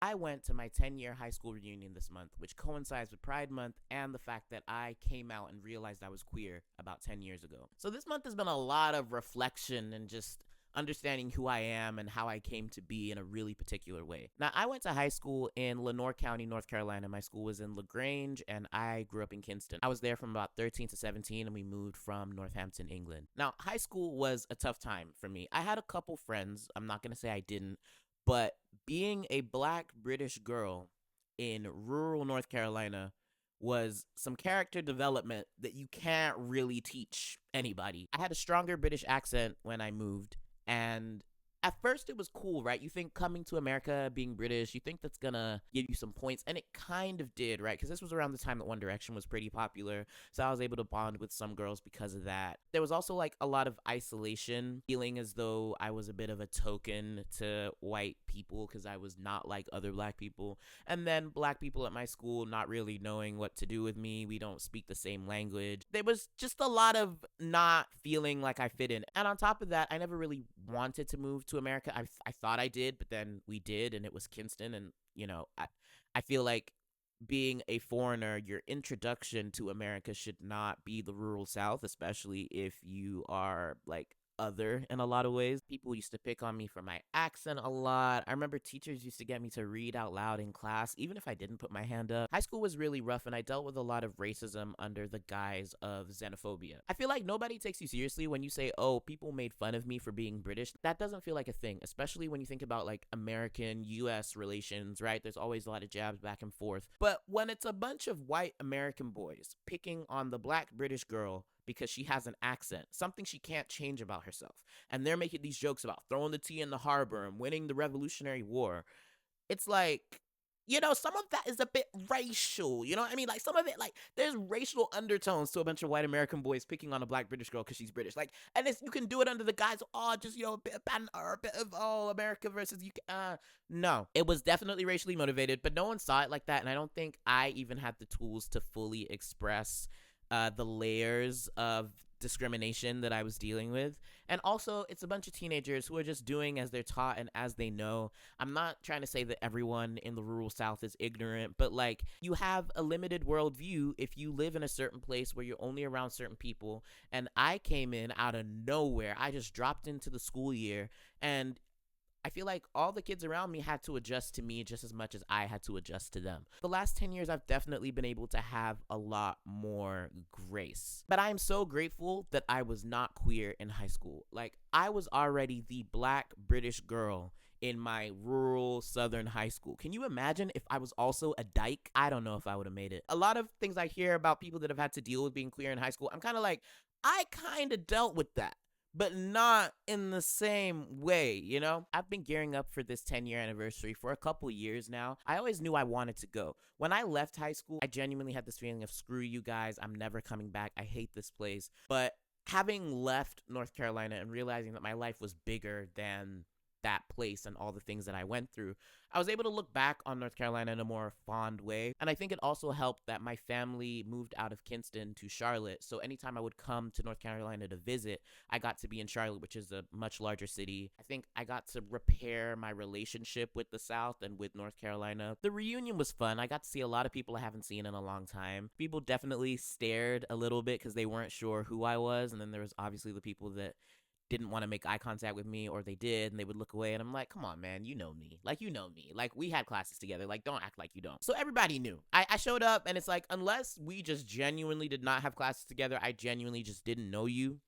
I went to my 10-year high school reunion this month, which coincides with Pride Month and the fact that I came out and realized I was queer about 10 years ago. So this month has been a lot of reflection and just understanding who I am and how I came to be in a really particular way. Now, I went to high school in Lenoir County, North Carolina. My school was in LaGrange, and I grew up in Kinston. I was there from about 13 to 17, and we moved from Northampton, England. Now, high school was a tough time for me. I had a couple friends. I'm not going to say I didn't, but being a black British girl in rural North Carolina was some character development that you can't really teach anybody. I had a stronger British accent when I moved, and at first it was cool, right? You think coming to America, being British, you think that's gonna give you some points, and it kind of did, right? Because this was around the time that One Direction was pretty popular, so I was able to bond with some girls because of that. There was also like a lot of isolation, feeling as though I was a bit of a token to white people because I was not like other black people. And then black people at my school not really knowing what to do with me. We don't speak the same language. There was just a lot of not feeling like I fit in. And on top of that, I never really wanted to move to America. I thought I did, but then we did, and it was Kinston. And, I feel like being a foreigner, your introduction to America should not be the rural South, especially if you are like other in a lot of ways. People used to pick on me for my accent a lot. I remember teachers used to get me to read out loud in class, even if I didn't put my hand up. High school was really rough, and I dealt with a lot of racism under the guise of xenophobia. I feel like nobody takes you seriously when you say, oh, people made fun of me for being British. That doesn't feel like a thing, especially when you think about like American US relations, right? There's always a lot of jabs back and forth. But when it's a bunch of white American boys picking on the black British girl because she has an accent, something she can't change about herself. And they're making these jokes about throwing the tea in the harbor and winning the Revolutionary War. It's like, some of that is a bit racial. You know what I mean? Like, some of it, like, there's racial undertones to a bunch of white American boys picking on a black British girl because she's British. Like, and you can do it under the guise of, oh, just, a bit of banter, a bit of, oh, America versus UK. No. It was definitely racially motivated, but no one saw it like that. And I don't think I even had the tools to fully express the layers of discrimination that I was dealing with. And also, it's a bunch of teenagers who are just doing as they're taught and as they know. I'm not trying to say that everyone in the rural South is ignorant, but like, you have a limited worldview if you live in a certain place where you're only around certain people. And I came in out of nowhere. I just dropped into the school year, and I feel like all the kids around me had to adjust to me just as much as I had to adjust to them. The last 10 years, I've definitely been able to have a lot more grace. But I am so grateful that I was not queer in high school. Like, I was already the black British girl in my rural southern high school. Can you imagine if I was also a dyke? I don't know if I would have made it. A lot of things I hear about people that have had to deal with being queer in high school, I'm kind of like, I kind of dealt with that, but not in the same way. I've been gearing up for this 10-year anniversary for a couple years now. I always knew I wanted to go. When I left high school, I genuinely had this feeling of, screw you guys, I'm never coming back. I hate this place. But having left North Carolina and realizing that my life was bigger than that place and all the things that I went through, I was able to look back on North Carolina in a more fond way. And I think it also helped that my family moved out of Kinston to Charlotte. So anytime I would come to North Carolina to visit, I got to be in Charlotte, which is a much larger city. I think I got to repair my relationship with the South and with North Carolina. The reunion was fun. I got to see a lot of people I haven't seen in a long time. People definitely stared a little bit because they weren't sure who I was. And then there was obviously the people that didn't want to make eye contact with me, or they did and they would look away, and I'm like, come on, man, you know me. Like, we had classes together. Like, don't act like you don't. So everybody knew. I showed up, and it's like, unless we just genuinely did not have classes together, I genuinely just didn't know you.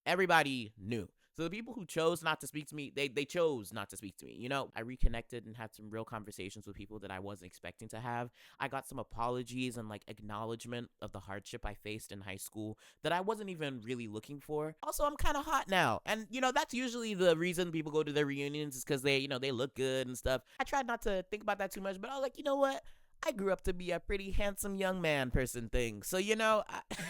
Everybody knew. So the people who chose not to speak to me, they chose not to speak to me. I reconnected and had some real conversations with people that I wasn't expecting to have. I got some apologies and like acknowledgement of the hardship I faced in high school that I wasn't even really looking for. Also, I'm kind of hot now. And that's usually the reason people go to their reunions, is because they look good and stuff. I tried not to think about that too much, but I was like, you know what? I grew up to be a pretty handsome young man person thing. So,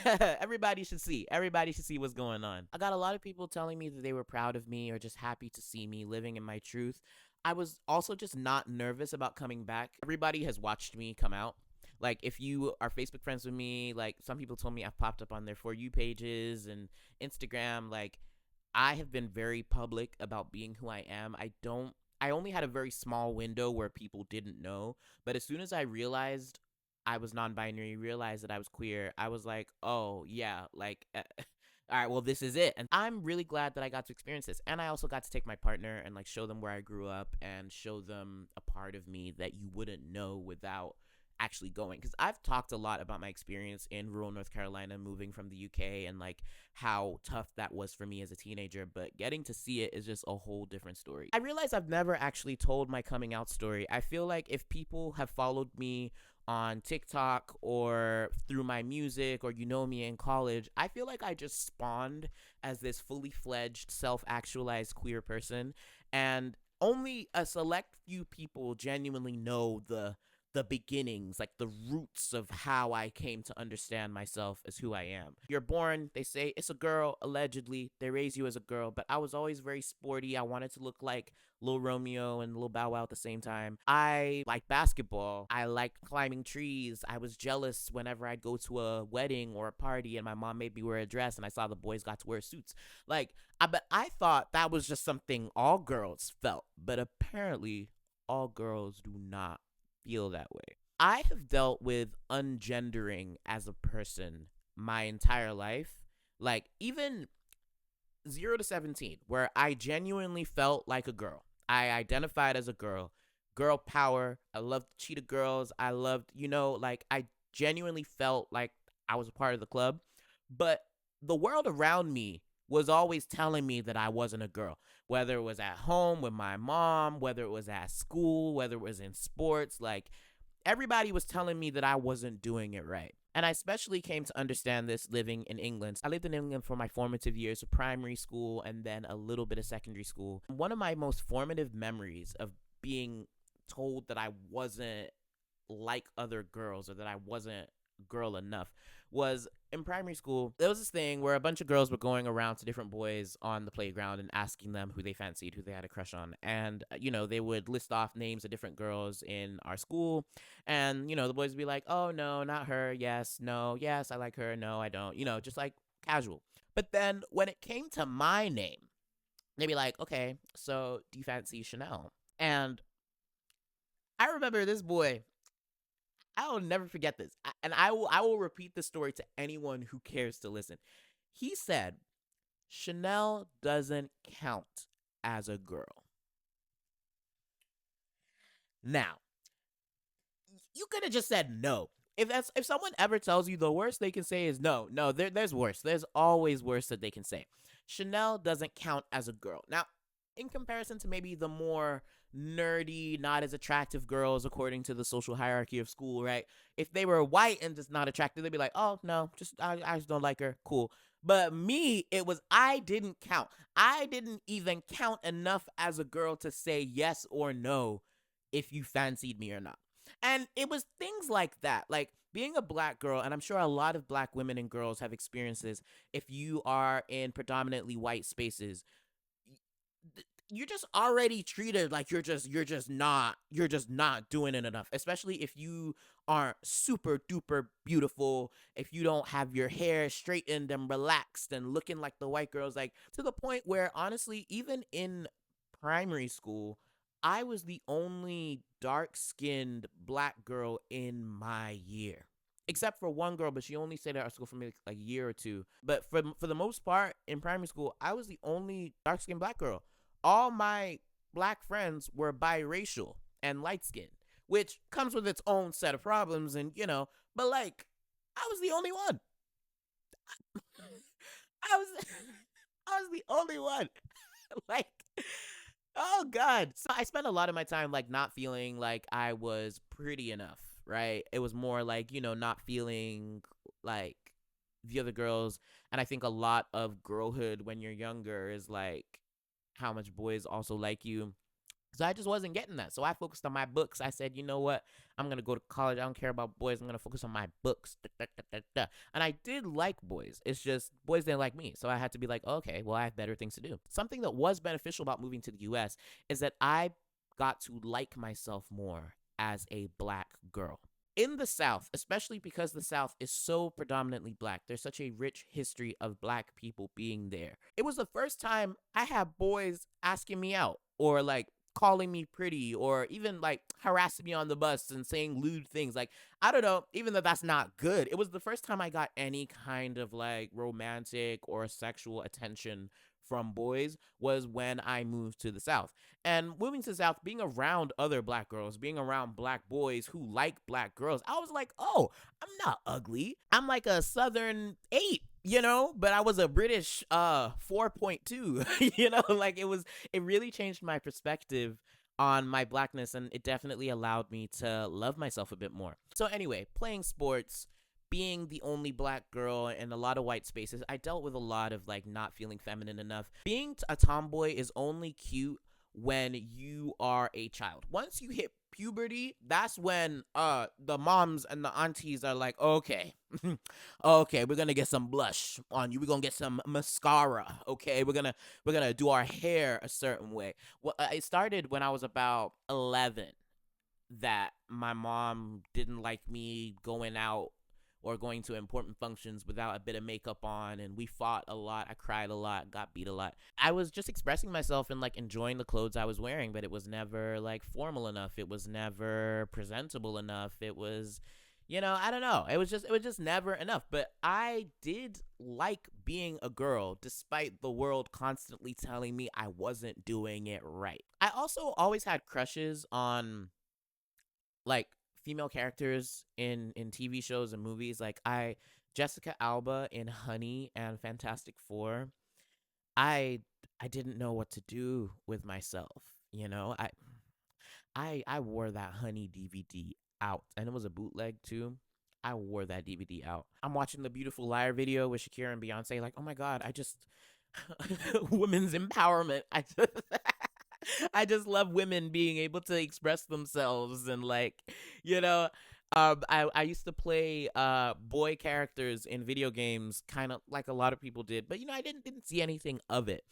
everybody should see. Everybody should see what's going on. I got a lot of people telling me that they were proud of me or just happy to see me living in my truth. I was also just not nervous about coming back. Everybody has watched me come out. Like, if you are Facebook friends with me, like, some people told me I've popped up on their For You pages and Instagram. Like, I have been very public about being who I am. I don't I only had a very small window where people didn't know. But as soon as I realized I was non-binary, realized that I was queer, I was like, oh yeah, like all right, well this is it. And I'm really glad that I got to experience this. And I also got to take my partner and like show them where I grew up and show them a part of me that you wouldn't know without actually going, because I've talked a lot about my experience in rural North Carolina moving from the UK and like how tough that was for me as a teenager, but getting to see it is just a whole different story. I realize I've never actually told my coming out story. I feel like if people have followed me on TikTok or through my music, or you know me in college, I feel like I just spawned as this fully fledged self-actualized queer person, and only a select few people genuinely know the beginnings, like the roots of how I came to understand myself as who I am. You're born, they say it's a girl, allegedly. They raise you as a girl, but I was always very sporty. I wanted to look like Lil Romeo and Lil Bow Wow at the same time. I like basketball. I like climbing trees. I was jealous whenever I'd go to a wedding or a party and my mom made me wear a dress and I saw the boys got to wear suits. Like, but I thought that was just something all girls felt, but apparently all girls do not feel that way. I have dealt with ungendering as a person my entire life. Like, even 0 to 17, where I genuinely felt like a girl. I identified as a girl. Girl power. I loved cheetah girls. I loved, like, I genuinely felt like I was a part of the club. But the world around me was always telling me that I wasn't a girl, whether it was at home with my mom, whether it was at school, whether it was in sports. Like, everybody was telling me that I wasn't doing it right. And I especially came to understand this living in England. I lived in England for my formative years of primary school and then a little bit of secondary school. One of my most formative memories of being told that I wasn't like other girls, or that I wasn't girl enough, was in primary school. There was this thing where a bunch of girls were going around to different boys on the playground and asking them who they fancied, who they had a crush on. And, they would list off names of different girls in our school. And, the boys would be like, oh, no, not her. Yes, no, yes, I like her. No, I don't. Just like casual. But then when it came to my name, they'd be like, okay, so do you fancy Chanel? And I remember this boy, I will never forget this. And I will repeat this story to anyone who cares to listen. He said, Chanel doesn't count as a girl. Now, you could have just said no. If someone ever tells you the worst they can say is no, no, there's worse. There's always worse that they can say. Chanel doesn't count as a girl. Now, in comparison to maybe the more nerdy, not as attractive girls according to the social hierarchy of school, right? If they were white and just not attractive, they'd be like, oh no, I just don't like her. Cool. But me, it was I didn't count. I didn't even count enough as a girl to say yes or no if you fancied me or not. And it was things like that, like being a black girl, and I'm sure a lot of black women and girls have experienced this. If you are in predominantly white spaces, you're just already treated like you're just not doing it enough, especially if you aren't super duper beautiful, if you don't have your hair straightened and relaxed and looking like the white girls, like to the point where honestly even in primary school I was the only dark-skinned black girl in my year, except for one girl, but she only stayed at our school for maybe like a year or two. But for the most part, in primary school, I was the only dark skinned black girl. All my black friends were biracial and light skinned, which comes with its own set of problems, and but like, I was the only one. I was, I was the only one. Like, oh god. So I spent a lot of my time like not feeling like I was pretty enough, right? It was more like, not feeling like the other girls. And I think a lot of girlhood when you're younger is like how much boys also like you. So I just wasn't getting that. So I focused on my books. I said, you know what? I'm going to go to college. I don't care about boys. I'm going to focus on my books. Da, da, da, da. And I did like boys. It's just boys didn't like me. So I had to be like, okay, well, I have better things to do. Something that was beneficial about moving to the US is that I got to like myself more as a black girl. In the South, especially because the South is so predominantly black, there's such a rich history of black people being there. It was the first time I had boys asking me out or like calling me pretty or even like harassing me on the bus and saying lewd things. Like, I don't know, even though that's not good, it was the first time I got any kind of like romantic or sexual attention from boys was when I moved to the South. And moving to the South, being around other black girls, being around black boys who like black girls, I was like, oh, I'm not ugly. I'm like a Southern 8, you know, but I was a British 4.2, you know, like it really changed my perspective on my blackness, and it definitely allowed me to love myself a bit more. So anyway, playing sports, being the only black girl in a lot of white spaces, I dealt with a lot of like not feeling feminine enough. Being a tomboy is only cute when you are a child. Once you hit puberty, that's when the moms and the aunties are like, okay, okay, we're gonna get some blush on you. We're gonna get some mascara. Okay, we're gonna do our hair a certain way. Well, it started when I was about 11 that my mom didn't like me going out or going to important functions without a bit of makeup on, and we fought a lot. I cried a lot, got beat a lot. I was just expressing myself and like enjoying the clothes I was wearing, but it was never like formal enough. It was never presentable enough. It was, you know, I don't know. It was just never enough. But I did like being a girl despite the world constantly telling me I wasn't doing it right. I also always had crushes on like female characters in TV shows and movies. Like I Jessica Alba in Honey and Fantastic Four. I I didn't know what to do with myself. You know, I wore that Honey DVD out, and it was a bootleg too. I wore that DVD out. I'm watching the Beautiful Liar video with Shakira and Beyonce. Like, oh my god, I just women's empowerment. I just love women being able to express themselves and like, you know, I used to play boy characters in video games kind of like a lot of people did, but you know, I didn't see anything of it.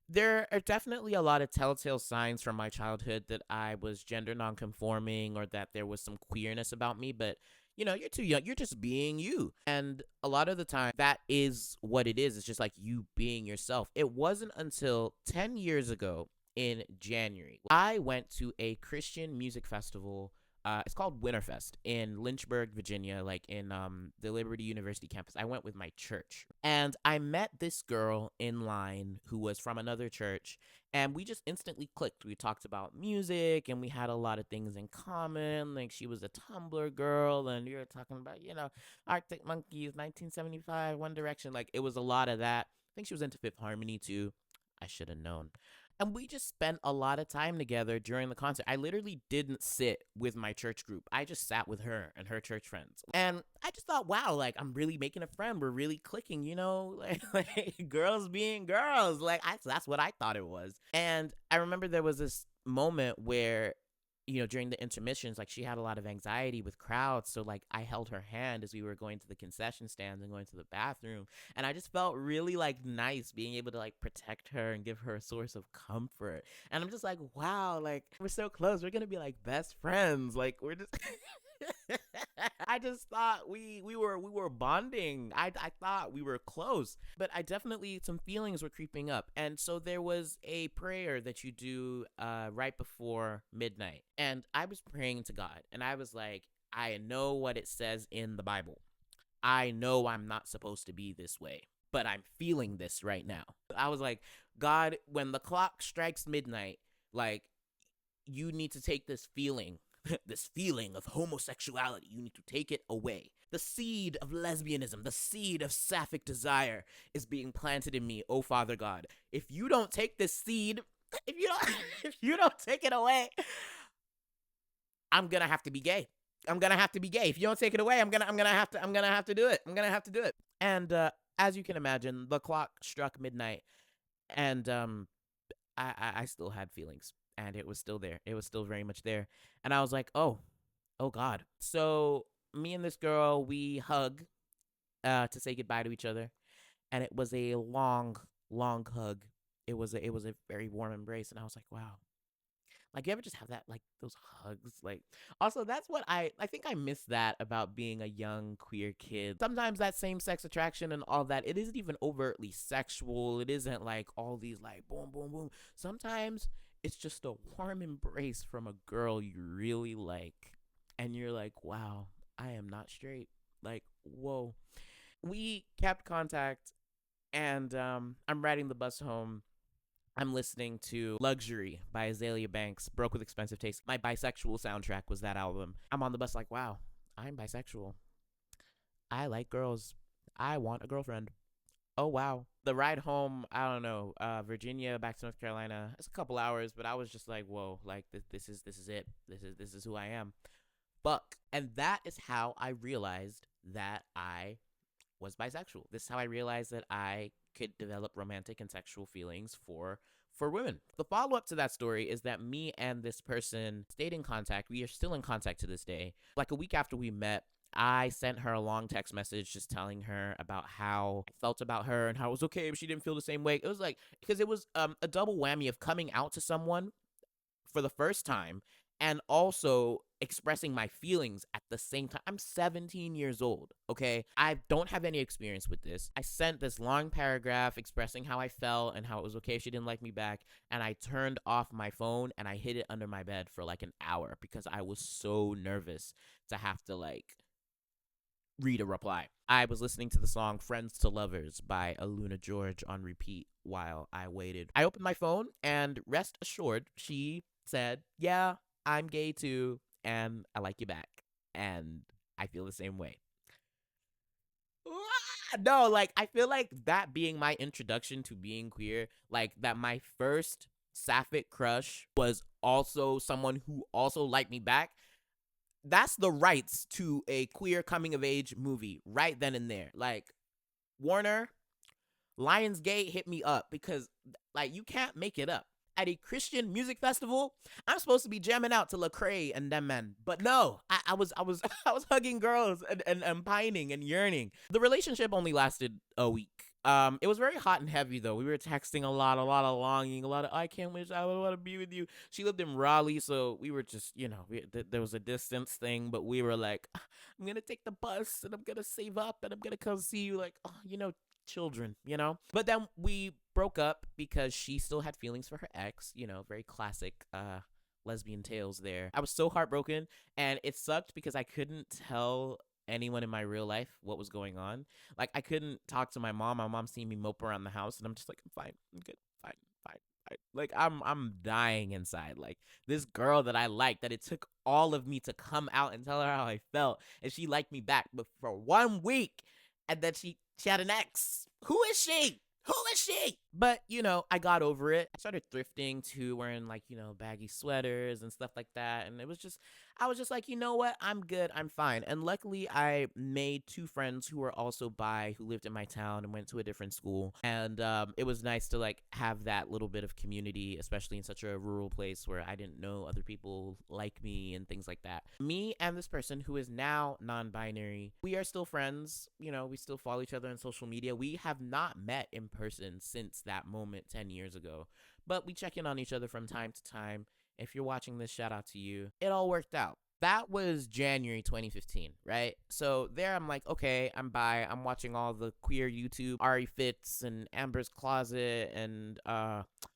There are definitely a lot of telltale signs from my childhood that I was gender nonconforming or that there was some queerness about me, but you know, you're too young. You're just being you. And a lot of the time, that is what it is. It's just like you being yourself. It wasn't until 10 years ago in January, I went to a Christian music festival. It's called Winterfest in Lynchburg, Virginia, like in the Liberty University campus. I went with my church, and I met this girl in line who was from another church, and we just instantly clicked. We talked about music, and we had a lot of things in common. Like she was a Tumblr girl, and we were talking about, you know, Arctic Monkeys, 1975, One Direction. Like it was a lot of that. I think she was into Fifth Harmony too. I should have known. And we just spent a lot of time together during the concert. I literally didn't sit with my church group. I just sat with her and her church friends. And I just thought, wow, like I'm really making a friend. We're really clicking, you know, like girls being girls. Like that's what I thought it was. And I remember there was this moment where, you know, during the intermissions, like she had a lot of anxiety with crowds. So like I held her hand as we were going to the concession stands and going to the bathroom. And I just felt really like nice being able to like protect her and give her a source of comfort. And I'm just like, wow, like we're so close. We're going to be like best friends. Like we're just I just thought we were bonding. I thought we were close, but I definitely some feelings were creeping up, and so there was a prayer that you do right before midnight, and I was praying to God, and I was like, I know what it says in the Bible. I know I'm not supposed to be this way, but I'm feeling this right now. I was like, God, when the clock strikes midnight, like you need to take this feeling, this feeling of homosexuality, you need to take it away. The seed of lesbianism, the seed of sapphic desire is being planted in me, oh Father God. If you don't take this seed, if you don't if you don't take it away, I'm gonna have to be gay. I'm gonna have to be gay. If you don't take it away, I'm gonna have to do it. I'm gonna have to do it. And as you can imagine, the clock struck midnight, and I still had feelings, and it was still there. It was still very much there, and I was like, oh God. So me and this girl, we hug to say goodbye to each other, and it was a long, long hug. It was a very warm embrace, and I was like, wow. Like you ever just have that like those hugs? Like also that's what I think I miss that about being a young queer kid. Sometimes that same sex attraction and all that, it isn't even overtly sexual. It isn't like all these like boom boom boom. Sometimes it's just a warm embrace from a girl you really like. And you're like, wow, I am not straight. Like, whoa. We kept contact, and I'm riding the bus home. I'm listening to Luxury by Azalea Banks, Broke with Expensive Taste. My bisexual soundtrack was that album. I'm on the bus like, wow, I'm bisexual. I like girls. I want a girlfriend. Oh wow. The ride home, I don't know, Virginia back to North Carolina. It's a couple hours, but I was just like, whoa, like this is it. This is who I am. Fuck. And that is how I realized that I was bisexual. This is how I realized that I could develop romantic and sexual feelings for women. The follow up to that story is that me and this person stayed in contact. We are still in contact to this day. Like a week after we met, I sent her a long text message just telling her about how I felt about her and how it was okay if she didn't feel the same way. It was like, because it was a double whammy of coming out to someone for the first time and also expressing my feelings at the same time. I'm 17 years old, okay? I don't have any experience with this. I sent this long paragraph expressing how I felt and how it was okay if she didn't like me back, and I turned off my phone and I hid it under my bed for like an hour because I was so nervous to have to like read a reply. I was listening to the song Friends to Lovers by Aluna George on repeat while I waited. I opened my phone and rest assured, she said, yeah, I'm gay too, and I like you back. And I feel the same way. No, like, I feel like that being my introduction to being queer, like, that my first sapphic crush was also someone who also liked me back. That's the rights to a queer coming of age movie right then and there. Like, Warner, Lionsgate hit me up because like you can't make it up. At a Christian music festival, I'm supposed to be jamming out to Lecrae and them men, but no, I was I was hugging girls and pining and yearning. The relationship only lasted a week. It was very hot and heavy though. We were texting a lot of longing, a lot of I can't wish I would want to be with you. She lived in Raleigh, so we were just there was a distance thing, but we were like, I'm gonna take the bus and I'm gonna save up and I'm gonna come see you. Like, oh, children, But then we broke up because she still had feelings for her ex, very classic lesbian tales there. I was so heartbroken and it sucked because I couldn't tell anyone in my real life what was going on. Like I couldn't talk to my mom. My mom seeing me mope around the house and I'm just like, I'm fine. I'm good. Fine. Fine. Fine. Like I'm dying inside. Like this girl that I liked, that it took all of me to come out and tell her how I felt, and she liked me back, but for 1 week, and then she had an ex. Who is she? Who is she? But, I got over it. I started thrifting too, wearing like, baggy sweaters and stuff like that. And I was just like, you know what? I'm good. I'm fine. And luckily, I made two friends who were also bi, who lived in my town and went to a different school. And it was nice to like have that little bit of community, especially in such a rural place where I didn't know other people like me and things like that. Me and this person who is now non binary, we are still friends. We still follow each other on social media. We have not met in person since that moment 10 years ago, but we check in on each other from time to time. If you're watching this, shout out to you. It all worked out. That was January 2015, right? So there I'm like, okay, I'm bi. I'm watching all the queer YouTube, Ari Fitz and Amber's Closet and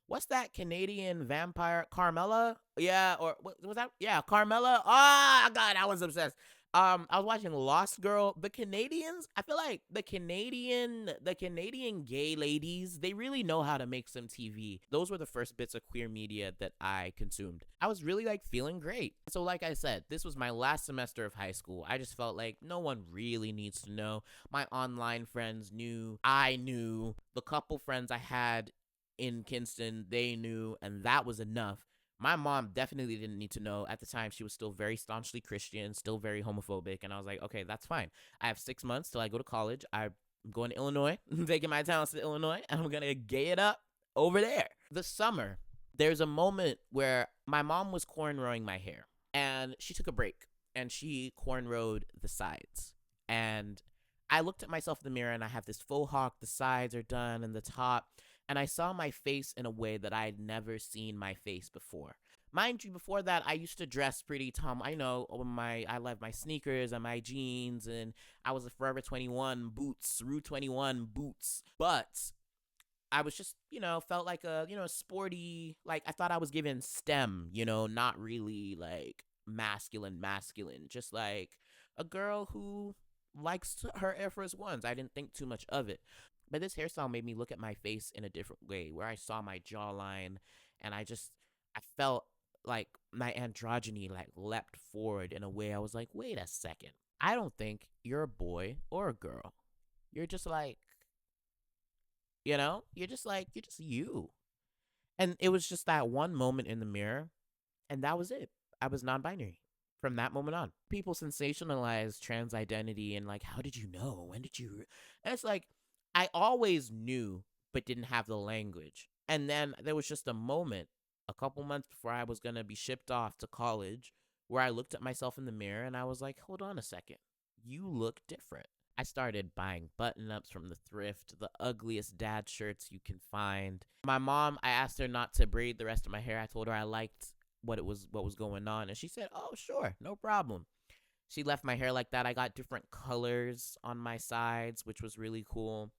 what's that Canadian vampire, Carmela? Yeah, or what was that? Yeah, Carmela. Oh god, I was obsessed. I was watching Lost Girl. The Canadians, I feel like the Canadian gay ladies, they really know how to make some TV. Those were the first bits of queer media that I consumed. I was really like feeling great. So like I said, this was my last semester of high school. I just felt like no one really needs to know. My online friends knew. I knew. The couple friends I had in Kinston, they knew, and that was enough. My mom definitely didn't need to know. At the time, she was still very staunchly Christian, still very homophobic, and I was like, okay, that's fine. I have 6 months till I go to college. I'm going to Illinois, I'm taking my talents to Illinois, and I'm gonna gay it up over there. The summer, there's a moment where my mom was cornrowing my hair, and she took a break, and she cornrowed the sides, and I looked at myself in the mirror, and I have this faux hawk. The sides are done, and the top, and I saw my face in a way that I had never seen my face before. Mind you, before that, I used to dress pretty I know I love my sneakers and my jeans, and I was a Forever 21 boots, Rue 21 boots. But I was just, felt like a, sporty, like I thought I was given STEM, not really like masculine, just like a girl who likes her Air Force Ones. I didn't think too much of it. But this hairstyle made me look at my face in a different way, where I saw my jawline and I felt like my androgyny like leapt forward in a way I was like, wait a second. I don't think you're a boy or a girl. You're just like, you're just you. And it was just that one moment in the mirror, and that was it. I was non binary from that moment on. People sensationalize trans identity and, like, how did you know? When did you? And it's like, I always knew, but didn't have the language. And then there was just a moment, a couple months before I was going to be shipped off to college, where I looked at myself in the mirror and I was like, hold on a second. You look different. I started buying button ups from the thrift, the ugliest dad shirts you can find. My mom, I asked her not to braid the rest of my hair. I told her I liked what was going on, and she said, "Oh, sure, no problem." She left my hair like that. I got different colors on my sides, which was really cool.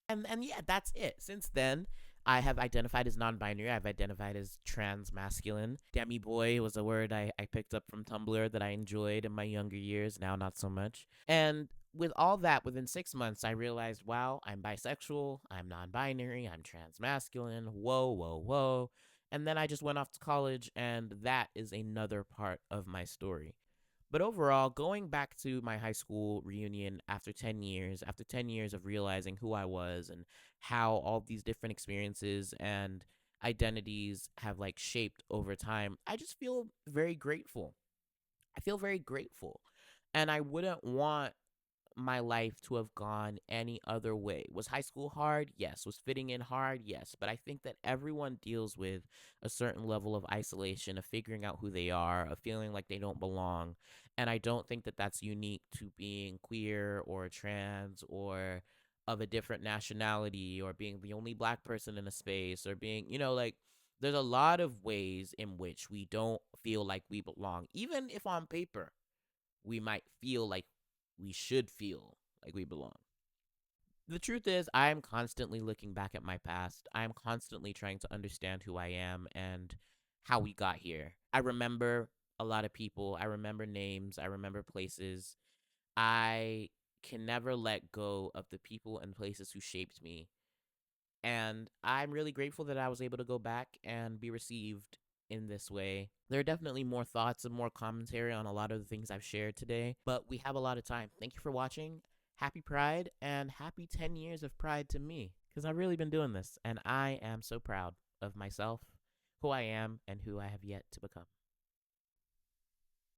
And yeah, that's it. Since then, I have identified as non-binary. I've identified as trans masculine. Demi boy was a word I picked up from Tumblr that I enjoyed in my younger years. Now, not so much. And with all that, within 6 months, I realized, wow, I'm bisexual. I'm non-binary. I'm trans masculine. Whoa, whoa, whoa. And then I just went off to college, and that is another part of my story. But overall, going back to my high school reunion after 10 years of realizing who I was and how all these different experiences and identities have like shaped over time, I just feel very grateful. I feel very grateful. And I wouldn't want my life to have gone any other way. Was high school hard? Yes. Was fitting in hard? Yes. But I think that everyone deals with a certain level of isolation, of figuring out who they are, of feeling like they don't belong. And I don't think that that's unique to being queer or trans or of a different nationality or being the only black person in a space or being, like, there's a lot of ways in which we don't feel like we belong, even if on paper we might feel like we should feel like we belong. The truth is, I am constantly looking back at my past. I am constantly trying to understand who I am and how we got here. I remember a lot of people, I remember names, I remember places. I can never let go of the people and places who shaped me. And I'm really grateful that I was able to go back and be received in this way. There are definitely more thoughts and more commentary on a lot of the things I've shared today, but we have a lot of time. Thank you for watching. Happy Pride and happy 10 years of Pride to me because I've really been doing this and I am so proud of myself, who I am, and who I have yet to become.